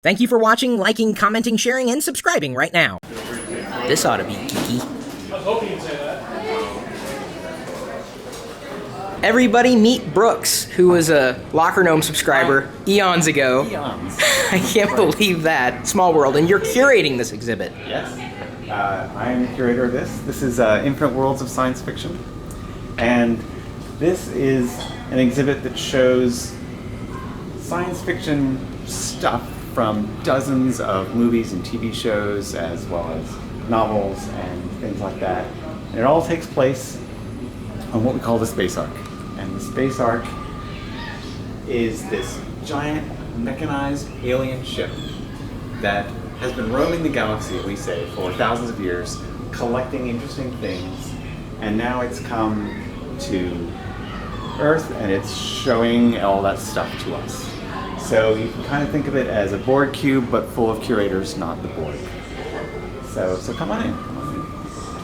Thank you for watching, liking, commenting, sharing, and subscribing right now. This ought to be geeky. I was hoping you'd say that. Everybody meet Brooks, who was a Locker Gnome subscriber eons ago. Eons. I can't believe that. Small world. And you're curating this exhibit. Yes. I'm the curator of this. This is Infinite Worlds of Science Fiction. And this is an exhibit that shows science fiction stuff from dozens of movies and TV shows, as well as novels and things like that. And it all takes place on what we call the Space Ark. And the Space Ark is this giant mechanized alien ship that has been roaming the galaxy, we say, for thousands of years, collecting interesting things. And now it's come to Earth and it's showing all that stuff to us. So you can kind of think of it as a board cube, but full of curators, not the board. So come on in.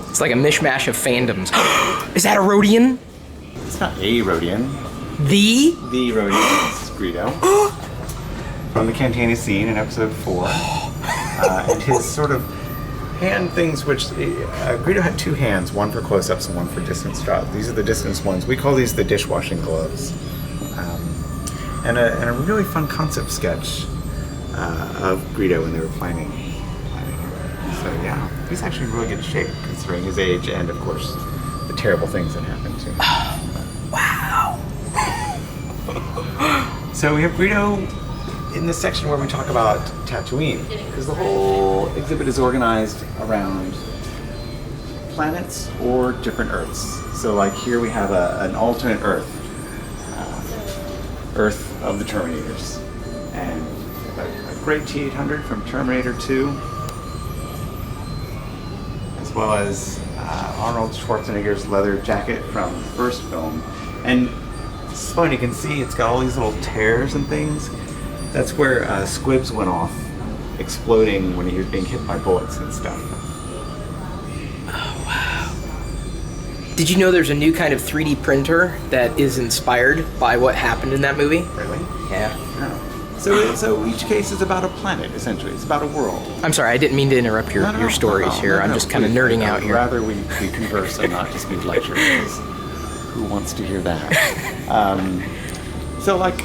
It's like a mishmash of fandoms. Is that a Rhodian? It's not a Rhodian. The Rhodian. This is Greedo. From the Cantina scene in episode 4. And his sort of hand things, which Greedo had two hands, one for close-ups and one for distance shots. These are the distance ones. We call these the dishwashing gloves. And a really fun concept sketch of Greedo when they were planning. So yeah, he's actually in really good shape considering his age and, of course, the terrible things that happened to him. Wow. So we have Greedo in this section where we talk about Tatooine, because the whole exhibit is organized around planets or different Earths. So like here we have an alternate Earth. Earth of the Terminators, and a great T-800 from Terminator 2, as well as Arnold Schwarzenegger's leather jacket from the first film. And it's fun, you can see it's got all these little tears and things. That's where Squibs went off, exploding when he was being hit by bullets and stuff. Oh, wow. Did you know there's a new kind of 3D printer that is inspired by what happened in that movie? Really? Yeah. Oh. So each case is about a planet, essentially. It's about a world. I'm sorry, I didn't mean to interrupt your stories here. I'm just kind of nerding out here. I'd rather we converse and not just be lectures, because who wants to hear that? So like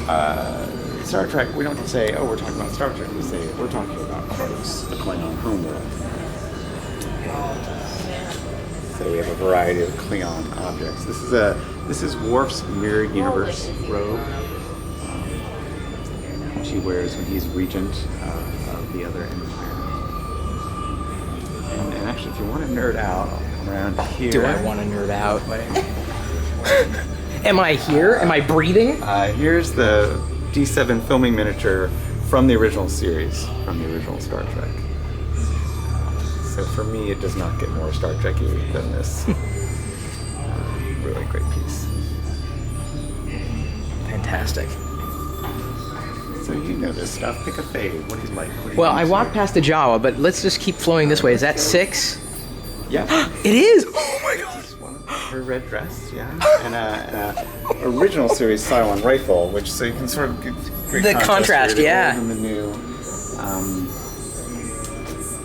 Star Trek, we don't say, oh, we're talking about Star Trek. We say, we're talking about Kronos, the Klingon homeworld. So we have a variety of Klingon objects. This is Worf's mirrored universe robe, which he wears when he's regent of the other empire. And actually, if you want to nerd out around here, Do I want to nerd out? Am I here? Am I breathing? Here's the D7 filming miniature from the original series, from the original Star Trek. So for me, it does not get more Star Trek-y than this. Really great piece. Fantastic. So you know this stuff. Pick a fave. What do you like? Well, I walked past the Jawa, but let's just keep flowing this way. Is that 6? Yeah. It is! Oh my god! This one, her red dress, yeah. And a original series Cylon rifle, which so you can sort of get great The contrast, here, yeah. And the new.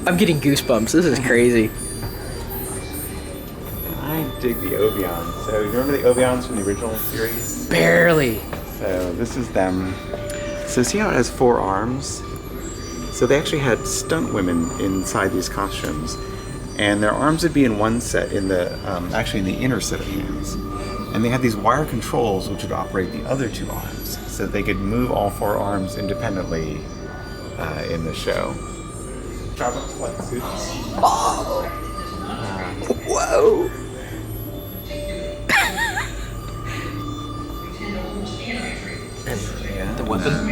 I'm getting goosebumps. This is crazy. I dig the Ovions. So you remember the Ovions from the original series? Barely. So this is them. So see how it has 4 arms? So they actually had stunt women inside these costumes, and their arms would be in one set, in the actually in the inner set of hands. And they had these wire controls which would operate the other 2 arms, so they could move all 4 arms independently in the show. Starbucks flight suits. Oh. Whoa. And the weapon.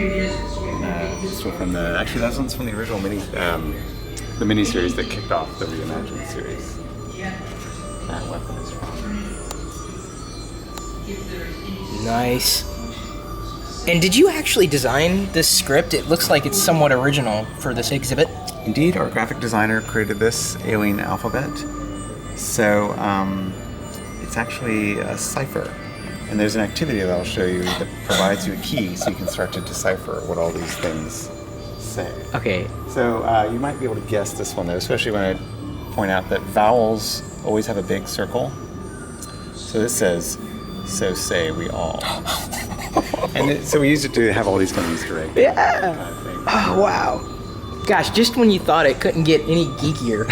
This one from the that one's from the original the miniseries that kicked off the reimagined series. That weapon is from. Nice. And did you actually design this script? It looks like it's somewhat original for this exhibit. Indeed, our graphic designer created this alien alphabet. So it's actually a cipher. And there's an activity that I'll show you that provides you a key so you can start to decipher what all these things say. Okay. So you might be able to guess this one, though, especially when I point out that vowels always have a big circle. So this says, "So say we all." So we used it to have all these kind of Easter eggs. Yeah. Kind of thing. Oh, wow. Gosh, just when you thought it couldn't get any geekier,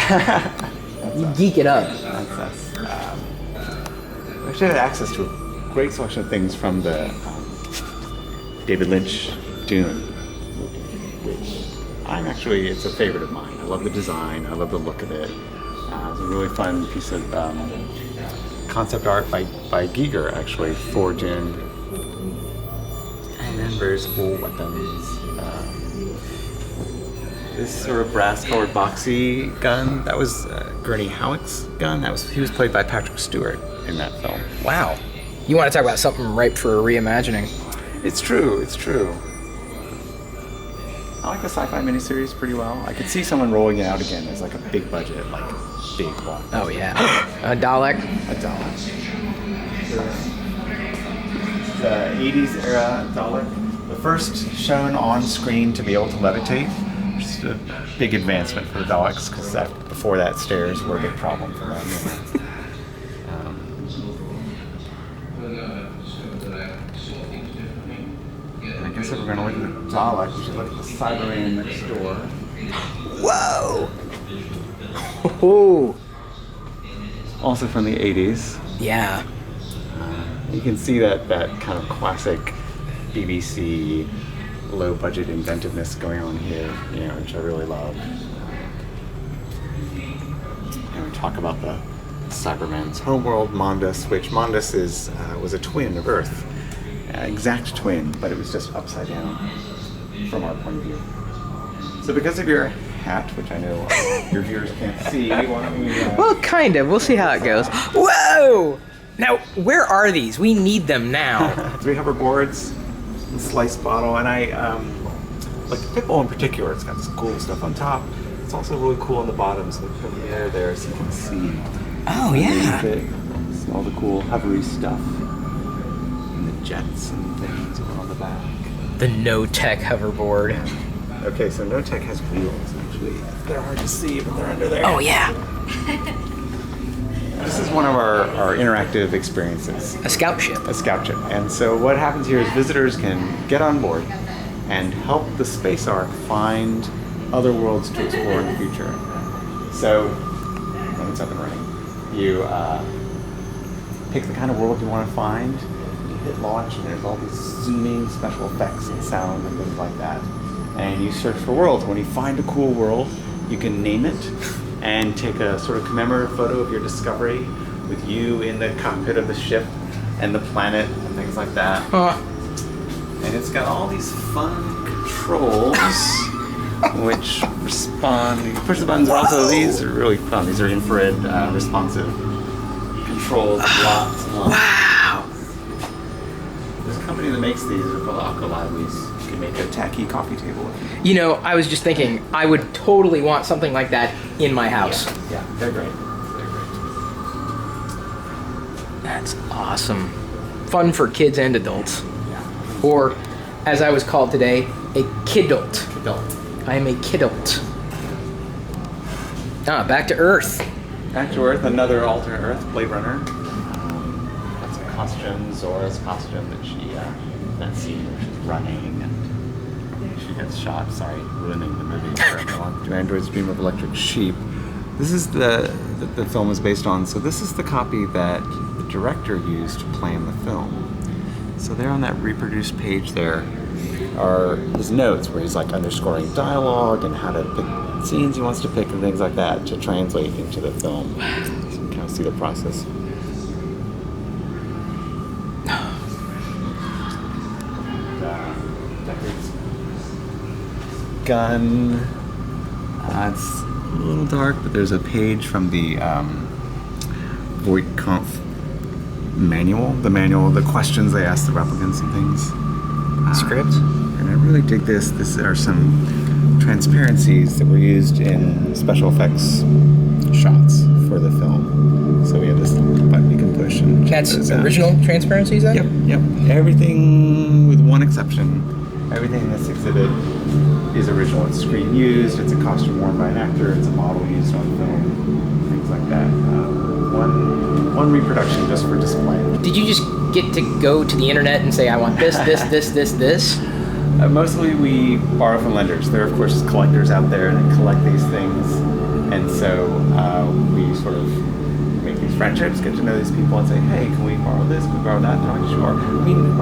you geek it up. That's us. We actually had access to a great selection of things from the David Lynch Dune movie, which it's a favorite of mine. I love the design, I love the look of it. It's a really fun piece of concept art by Giger, actually, for Dune. And then various cool weapons. This sort of brass-colored boxy gun, that was Gurney Halleck's gun. He was played by Patrick Stewart in that film. Wow. You want to talk about something ripe for a reimagining. It's true. I like the sci-fi miniseries pretty well. I could see someone rolling it out again as like a big budget, like big one. Oh, yeah. A Dalek? A Dalek. The 80s era Dalek. The first shown on screen to be able to levitate. Which is a big advancement for the Daleks, because before that, stairs were a big problem for them. I guess if we're going to look at the Dalek, we should look at the Cyberman next door. Whoa! Oh. Also from the 80s. Yeah. You can see that kind of classic BBC low-budget inventiveness going on here, which I really love. And we talk about the Cyberman's homeworld, Mondas, which Mondas was a twin of Earth. Exact twin, but it was just upside down from our point of view. So because of your hat, which I know your viewers can't see, why don't we... Well, kind of. We'll see how it goes. Whoa! Now, where are these? We need them now. 3 hoverboards, a slice bottle, and I like the pit bowl in particular. It's got this cool stuff on top. It's also really cool on the bottom, so we put the air there so you can see. Oh, yeah. See all the cool hovery stuff. Jets and things on the back. The no-tech hoverboard. Okay, so no-tech has wheels, actually. They're hard to see, but they're under there. Oh, yeah. This is one of our interactive experiences. A scout ship. A scout ship. And so what happens here is visitors can get on board and help the Space Ark find other worlds to explore in the future. So, when it's up and running, you pick the kind of world you want to find, hit launch, and there's all these zooming special effects and sound and things like that. And you search for worlds. When you find a cool world, you can name it and take a sort of commemorative photo of your discovery with you in the cockpit of the ship and the planet and things like that. And it's got all these fun controls which respond. You push the buttons. Also, these are really fun. These are infrared responsive controls. Lots and lots. Wow. This company that makes these are called Aqualives. You can make a tacky coffee table. You know, I was just thinking, I would totally want something like that in my house. Yeah, they're great. That's awesome. Fun for kids and adults. Yeah. Or, as I was called today, a kidult. Adult. I am a kidult. Back to Earth. Back to Earth, another alternate Earth, Blade Runner. That's a costume, Zora's costume that scene where she's running and she gets shot. Sorry, ruining the movie for everyone. Do Androids Dream of Electric Sheep? This is the film is based on. So this is the copy that the director used to plan the film. So there on that reproduced page there are his notes where he's like underscoring dialogue and how to pick scenes he wants to pick and things like that to translate into the film. So you can kind of see the process. Gun. It's a little dark, but there's a page from the Voight-Kampff manual, the questions they ask the replicants and things. Script. And I really dig this. These are some transparencies that were used in special effects shots for the film. So we have this button you can push and check That's those out. original transparencies then? Yep. Everything with one exception Everything in this exhibit is original. It's screen used, it's a costume worn by an actor, it's a model used on film, things like that. One reproduction just for display. Did you just get to go to the internet and say, I want this, this? Mostly we borrow from lenders. There are, of course, collectors out there that collect these things. And so we sort of make these friendships, get to know these people and say, hey, can we borrow this? Can we borrow that? And they're like, sure. I mean,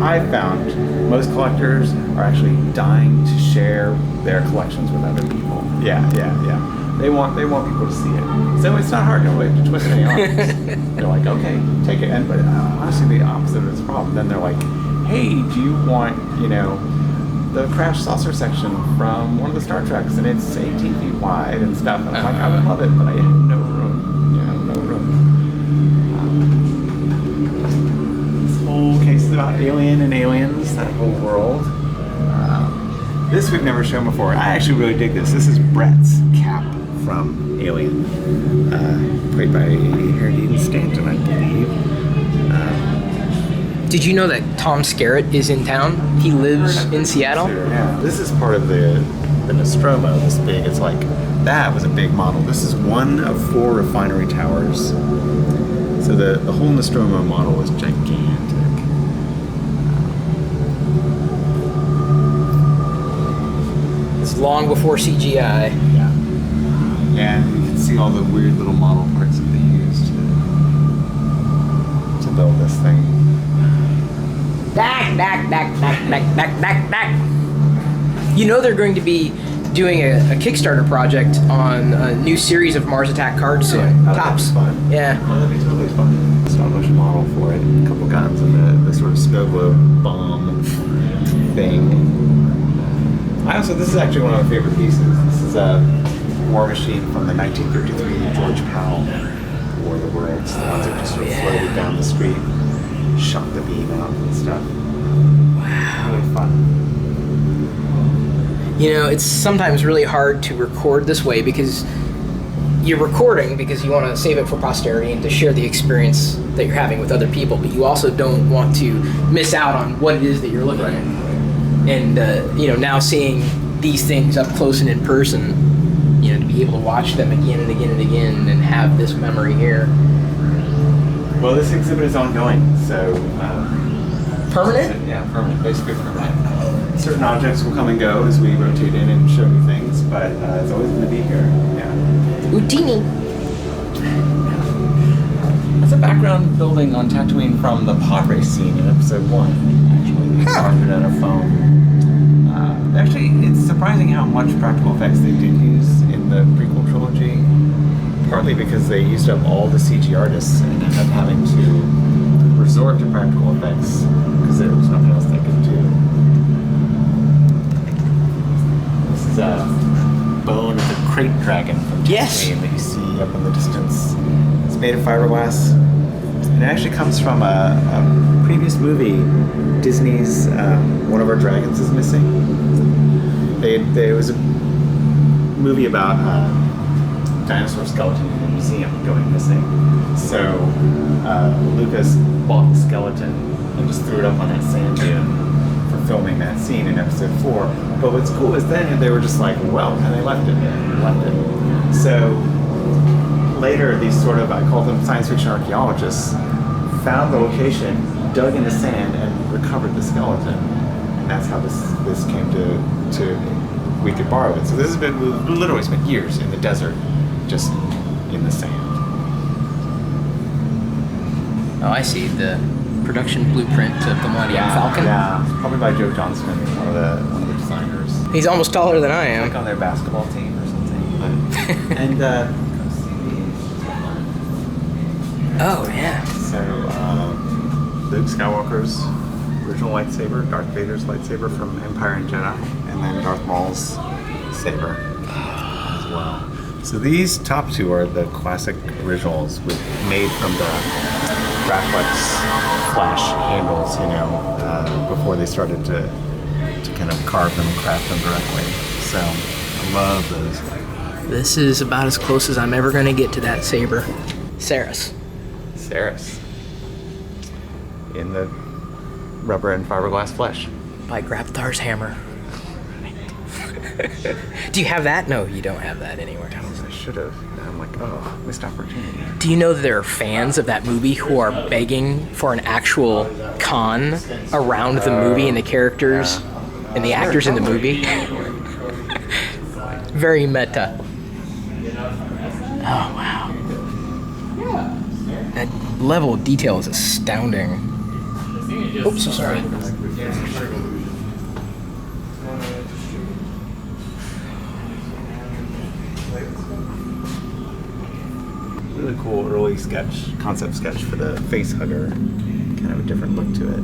I've found most collectors are actually dying to share their collections with other people. Yeah. They want people to see it. So it's not hard to twist any arms. They're like, okay, take it. And but honestly, the opposite of this problem. Then they're like, hey, do you want, the crash saucer section from one of the Star Treks, and it's 18 feet wide and stuff. And I'm like, I would love it, but I have no room. No room. This whole case is about Alien and aliens, that whole world. This we've never shown before. I actually really dig this. This is Brett's cap from Alien, played by Harry Stanton, I believe. Did you know that Tom Skerritt is in town? He lives in Seattle? Yeah, this is part of the Nostromo, this big. It's like, that was a big model. This is one of 4 refinery towers. So the whole Nostromo model is gigantic. It's long before CGI. Yeah. And you can see all the weird little model parts that they used to build this thing. Back. You know they're going to be doing a Kickstarter project on a new series of Mars Attack cards soon. Tops. Fun. Yeah. Oh, that'd be totally fun. Stop motion model for it. A couple guns and the sort of snow globe bomb thing. This is actually one of my favorite pieces. This is a war machine from the 1933 George Powell War of the Worlds. The ones that just sort of floated down the street, shot the beam out and stuff. Wow. Really fun. It's sometimes really hard to record this way because you're recording because you want to save it for posterity and to share the experience that you're having with other people, but you also don't want to miss out on what it is that you're looking at. And, now seeing these things up close and in person, to be able to watch them again and again and again and have this memory here. Well, this exhibit is ongoing, so... permanent? Yeah, permanent, basically permanent. Certain objects will come and go as we rotate in and show you things, but it's always going to be here. Yeah. Houdini. That's a background building on Tatooine from the pod race scene in episode 1. Actually, they carved it out of foam. Actually, it's surprising how much practical effects they did use in the prequel trilogy. Partly because they used up all the CG artists and ended up having to resort to practical effects because there was nothing else they could do. This is a bone of the crate dragon from Tatooine that you see up in the distance. It's made of fiberglass. And it actually comes from a previous movie. Disney's One of Our Dragons is Missing. There was a movie about dinosaur skeleton in the museum going missing. So Lucas bought the skeleton and just threw it up on that sand dune for filming that scene in episode 4. But what's cool is then they were just like, well, and they left it. So later, these sort of, I call them science fiction archaeologists, found the location, dug in the sand, and recovered the skeleton. And that's how this came to we could borrow it. So this has been, we literally spent years in the desert, just in the sand. Oh, I see. The production blueprint of the Millennium Falcon. Yeah, probably by Joe Johnston, one of the designers. He's almost taller than I am. Like on their basketball team or something. But, and oh yeah. So Luke Skywalker's original lightsaber, Darth Vader's lightsaber from Empire and Jedi, and then Darth Maul's saber as well. So these top two are the classic originals made from the Graflex flash handles, before they started to kind of carve them and craft them directly. So I love those. This is about as close as I'm ever going to get to that saber. Saris. In the rubber and fiberglass flesh. by Grabthar's hammer. Do you have that? No, you don't have that anywhere else. I should have. I'm like, oh, missed opportunity. Do you know that there are fans of that movie who are begging for an actual con around the movie and the characters and the actors in the movie? Very meta. Oh, wow. That level of detail is astounding. Oops, so sorry. Really cool early concept sketch for the face hugger. Kind of a different look to it.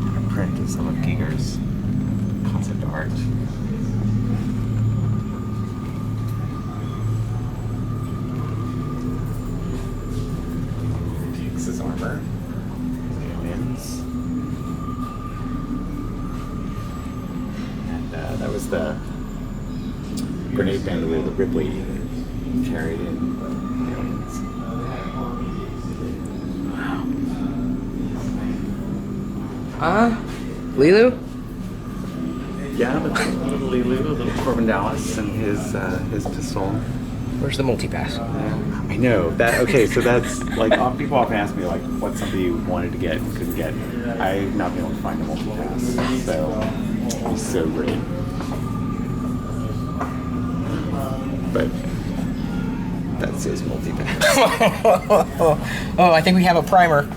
And a print of some of Giger's concept art. Takes his armor. Aliens. And that was the grenade bandolier that Ripley carried in Aliens. Wow. Lilu? Yeah, the little Lilu, little Corbin Dallas, and his pistol. Where's the multipass? I know that. Okay, so that's like people often ask me like, what's something you wanted to get and couldn't get. I've not been able to find a multipass, so it's so great. But that's his multipass. Oh, I think we have a primer.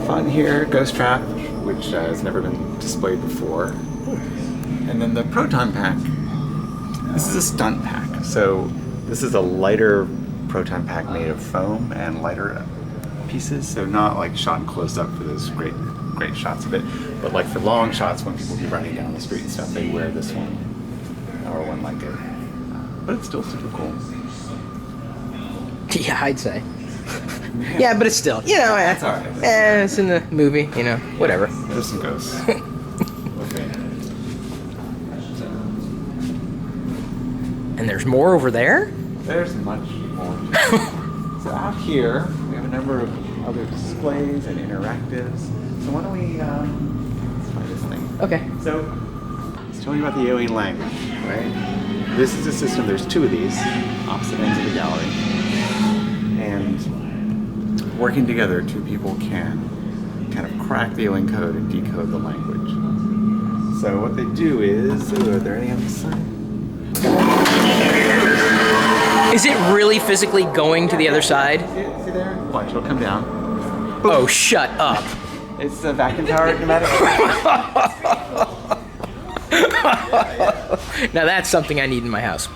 Fun here, Ghost Trap, which has never been displayed before. And then the Proton Pack. This is a stunt pack. So this is a lighter Proton Pack made of foam and lighter pieces. So not like shot in close up for those great shots of it, but like for long shots when people be running down the street and stuff, they wear this one or one like it. But it's still super cool. Yeah, I'd say. Yeah, but it's still, you know, It's alright. it's in the movie, you know, whatever. There's some ghosts. Okay. And there's more over there? There's much more. So out here, we have a number of other displays and interactives. So why don't we, let's try this thing. Okay. So, let's tell you about the alien language, right? This is a system, there's two of these, opposite ends of the gallery. And working together, two people can kind of crack the alien code and decode the language. So what they do is, are there any on this side? Is it really physically going to the other side? See there? Watch, it'll come down. Oh, shut up. It's a vacuum powered pneumatic. Now that's something I need in my house.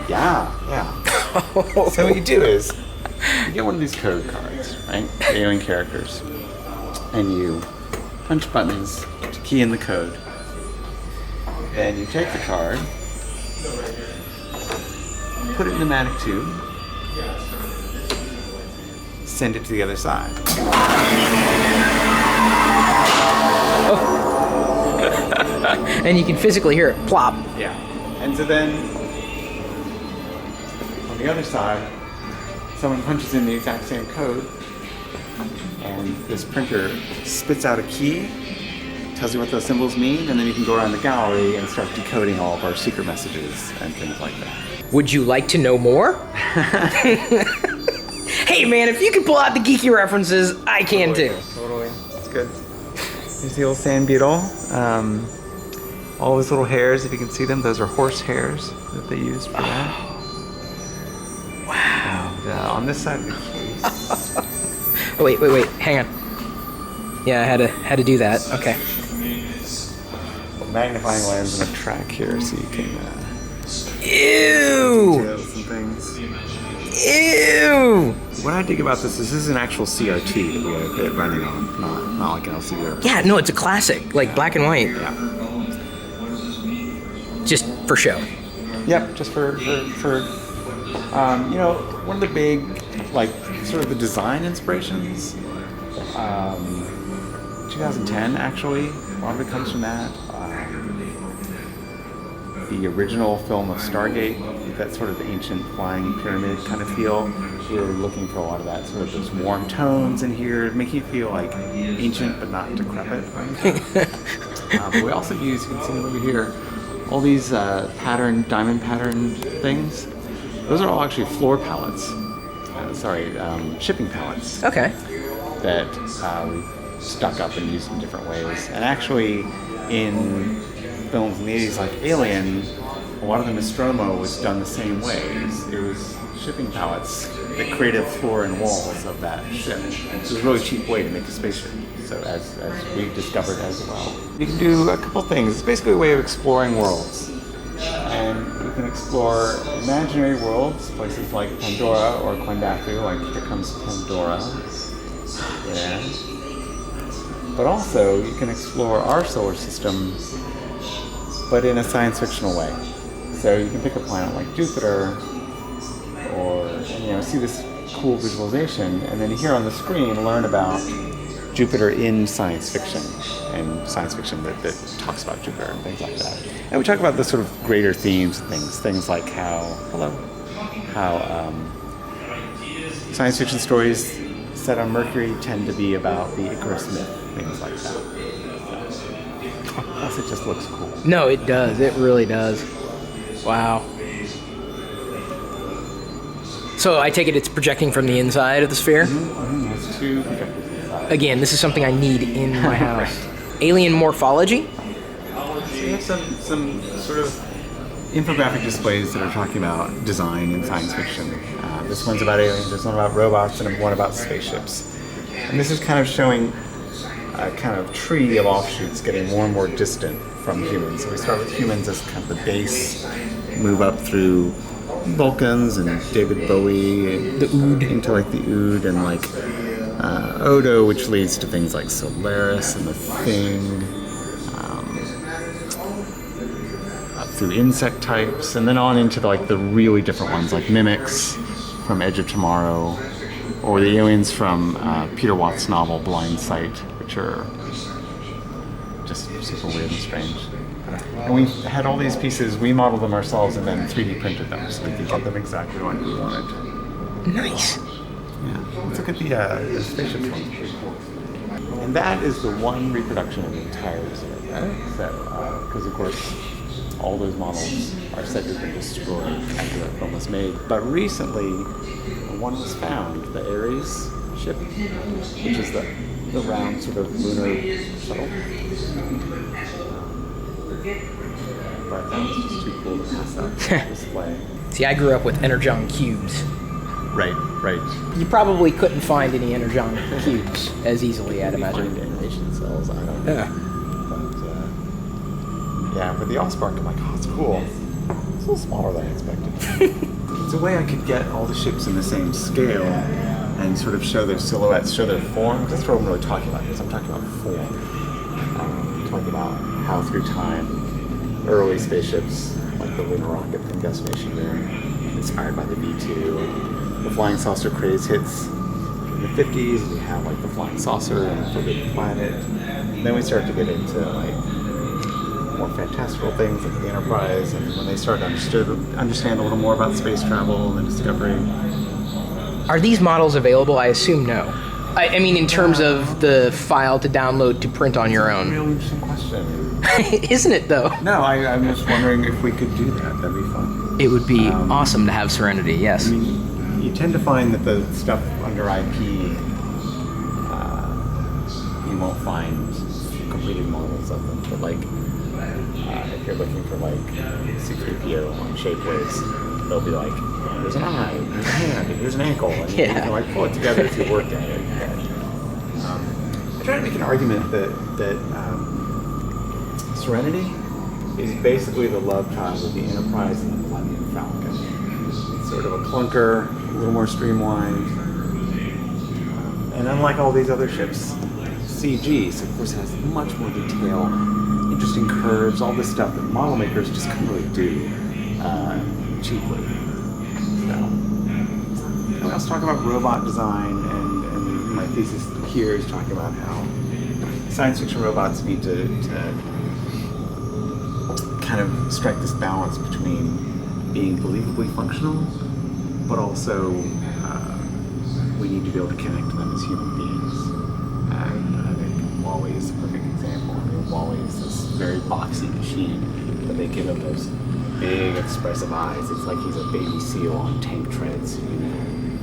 Yeah. So what you do is, you get one of these code cards, right? The alien characters. And you punch buttons to key in the code. And you take the card, put it in the pneumatic tube, send it to the other side. And you can physically hear it plop. Yeah. And so then, on the other side, someone punches in the exact same code, and this printer spits out a key, tells you what those symbols mean, and then you can go around the gallery and start decoding all of our secret messages and things like that. Would you like to know more? Hey man, if you can pull out the geeky references, I can too. Totally. That's good. Here's the old sand beetle. All those little hairs, if you can see them, those are horse hairs that they used for that. Wow. And on this side of the case... Oh, wait, hang on. Yeah, I had to do that. Okay. magnifying lens and a track here so you can Ew! details and things. Ew! What I dig about this is an actual CRT that we have it running on, not like an LCD. Yeah, no, it's a classic, like black and white. Yeah. Just for show. Yep, just for you know, one of the big, like, sort of the design inspirations, 2010 actually, a lot of it comes from that. the original film of Stargate, that sort of ancient flying pyramid kind of feel. We're looking for a lot of that, sort of those warm tones in here, making it feel like ancient but not decrepit. But we also use, you can see over here, all these diamond pattern things. Those are all actually floor pallets. Shipping pallets. Okay. That we stuck up and used in different ways. And actually, in films in the 80s like Alien, a lot of the Nostromo was done the same way. It was shipping pallets that created floor and walls of that ship. It was a really cheap way to make a spaceship. So as we've discovered as well. You can do a couple things. It's basically a way of exploring worlds. And you can explore imaginary worlds, places like Pandora or Kwandathu, like here comes Pandora. Yeah. But also, you can explore our solar system, but in a science fictional way. So you can pick a planet like Jupiter, or see this cool visualization, and then here on the screen learn about Jupiter in science fiction, and science fiction that talks about Jupiter and things like that. And we talk about the sort of greater themes and things like how science fiction stories set on Mercury tend to be about the Icarus myth, things like that. Plus it just looks cool. No, it does. It really does. Wow. So I take it it's projecting from the inside of the sphere? Mm-hmm. There's two projectors inside. Again, this is something I need in my house. Right. Alien morphology? So you have some sort of infographic displays that are talking about design in science fiction. This one's about aliens, there's one about robots, and one about spaceships. And this is kind of showing a kind of tree of offshoots getting more and more distant from humans. So we start with humans as kind of the base, move up through Vulcans and David Bowie, and the Ood, into like the Ood and like Odo, which leads to things like Solaris and the Thing, up through insect types, and then on into the really different ones like mimics from Edge of Tomorrow, or the aliens from Peter Watt's novel Blind Sight, which are just super weird and strange. And we had all these pieces, we modeled them ourselves and then 3D printed them so we could get them exactly like we wanted. Nice. Yeah, let's look at the spaceship one. Pretty cool. And that is the one reproduction of the entire exhibit. Because of course, all those models are said to have been destroyed after that film was made. But recently, one was found, the Ares ship, which is the round sort of lunar shuttle. But that was just too cool to pass up display. See, I grew up with Energon cubes. Right. You probably couldn't find any Energon cubes as easily, I'd imagine. Find animation cells, I don't know. Yeah. But the Allspark, I'm like, oh, it's cool. It's a little smaller than I expected. It's a way I could get all the ships in the same scale and sort of show their silhouettes, show their form. That's what I'm really talking about, because I'm talking about form. Talking about how through time, early spaceships, like the lunar rocket from Destination Moon, inspired by the V2, the flying saucer craze hits in the 50s, we have like the flying saucer and Forbidden Planet. And then we start to get into like more fantastical things like the Enterprise, and when they start to understand a little more about space travel and discovery. Are these models available? I assume no. I mean, in terms of the file to download to print on your own. That's a real interesting question. Isn't it, though? No, I'm just wondering if we could do that. That'd be fun. It would be awesome to have Serenity, yes. I mean, you tend to find that the stuff under IP, you won't find completed models of them. But like, if you're looking for like C-3PO on Shapeways, they'll be like, here's an eye, here's a hand, here's an ankle, and you can like pull it together if you worked at it. I try to make an argument that Serenity is basically the love child of the Enterprise and the Millennium Falcon. It's sort of a clunker, a little more streamlined, and unlike all these other ships, CG, so of course it has much more detail, interesting curves, all this stuff that model makers just couldn't really do cheaply. And we also talk about robot design, and my thesis here is talking about how science fiction robots need to kind of strike this balance between being believably functional, but also we need to be able to connect to them as human beings. And I think Wally is the perfect example. I mean, Wally is this very boxy machine, but they give him those big expressive eyes. It's like he's a baby seal on tank treads, you know.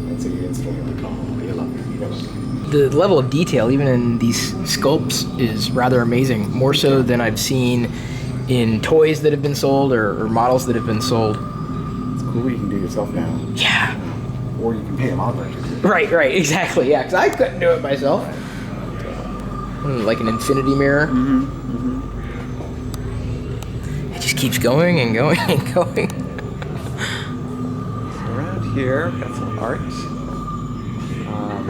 And so you instantly like, oh, you love him, you love him. The level of detail, even in these sculpts, is rather amazing. More so than I've seen in toys that have been sold or models that have been sold. It's cool you can do yourself now. Yeah. Or you can pay a modeler to do it. Right, exactly, yeah, because I couldn't do it myself. Like an infinity mirror. It just keeps going and going and going. So around here, we've got some art.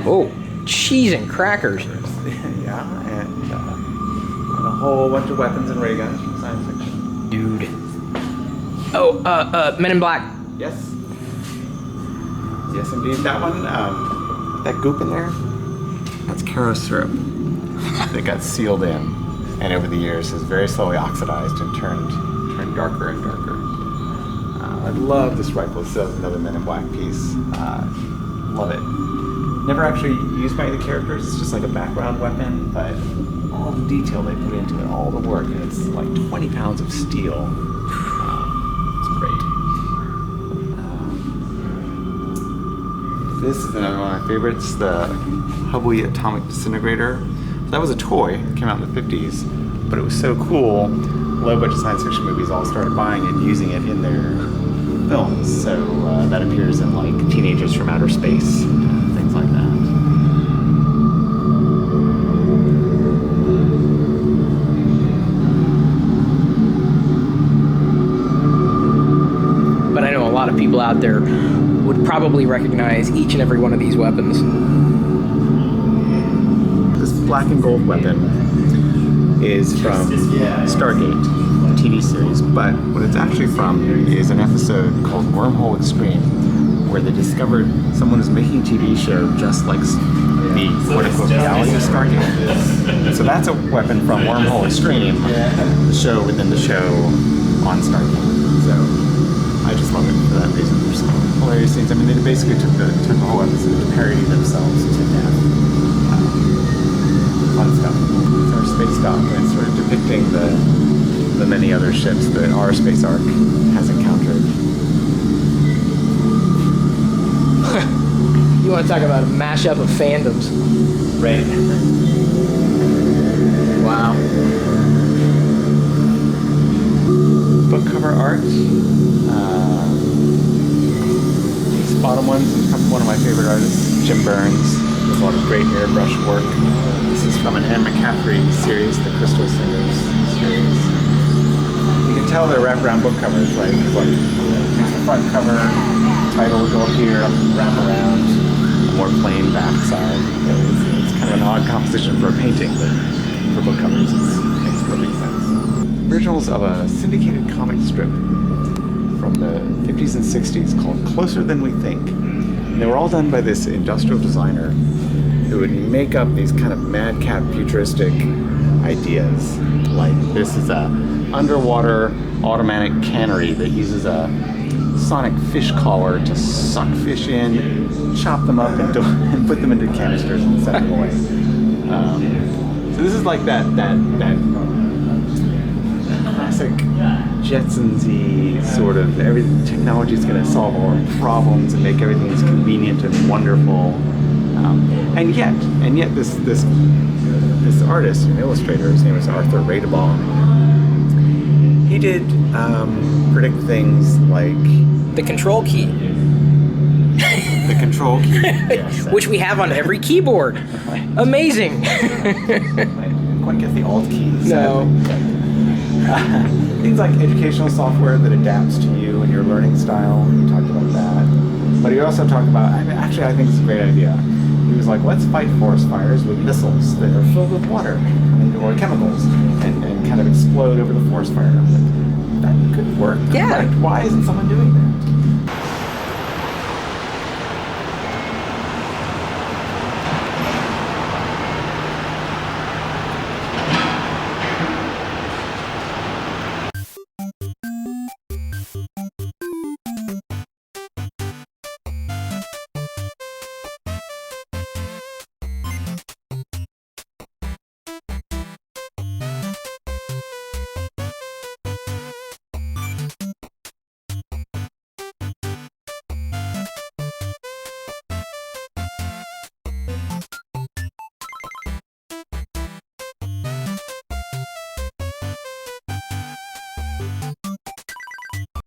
Oh, cheese and crackers. Yeah, and a whole bunch of weapons and ray guns from science fiction. Dude. Oh, Men in Black. Yes. Yes, indeed. That one, that goop in there, that's Karo syrup that got sealed in, and over the years has very slowly oxidized and turned darker and darker. I love this rifle. This is another Men in Black piece. Love it. Never actually used by the characters. It's just like a background weapon, but all the detail they put into it, all the work, and it's like 20 pounds of steel. It's great. This is another one of my favorites, the Hubble Atomic Disintegrator. That was a toy. It came out in the 50s, but it was so cool. A bunch of science fiction movies all started buying it and using it in their films. So that appears in like Teenagers from Outer Space, things like that. But I know a lot of people out there would probably recognize each and every one of these weapons. This black and gold weapon is from Stargate, the TV series, but what it's actually from is an episode called Wormhole Extreme, where they discovered someone was making a TV show just like the quote-unquote reality of Stargate. So that's a weapon from Wormhole Extreme, the show within the show on Stargate. So I just love it for that reason. There's some hilarious scenes. I mean, they basically took the whole episode to parody themselves to death. Fun stuff. It's our space dock, and it's sort of depicting the many other ships that our space arc has encountered. You want to talk about a mashup of fandoms. Right. Wow. Book cover art. These bottom ones come from one of my favorite artists, Jim Burns. There's a lot of great airbrush work. This is from an Anne McCaffrey series, the Crystal Singers series. You can tell they're wraparound book covers, right? It's like here's the front cover, title will go up here, wrap around, a more plain back side. It's kind of an odd composition for a painting, but for book covers it makes perfect sense. Originals of a syndicated comic strip from the 50s and 60s called Closer Than We Think. And they were all done by this industrial designer who would make up these kind of madcap futuristic ideas. Like this is a underwater automatic cannery that uses a sonic fish collar to suck fish in, chop them up and put them into canisters and send them away. So this is like that classic Jetsons-y sort of technology is going to solve all our problems and make everything as convenient and wonderful. And yet this artist, an illustrator, his name is Arthur Radebaugh. He did predict things like The control key. the control key, yes, Which we have on every keyboard. Amazing. I didn't quite get the alt keys. No. Things like educational software that adapts to you and your learning style. He talked about that. But he also talked about, I think it's a great idea. He was like, let's fight forest fires with missiles that are filled with water or chemicals and kind of explode over the forest fire. That could work. Yeah. Right? Why isn't someone doing that?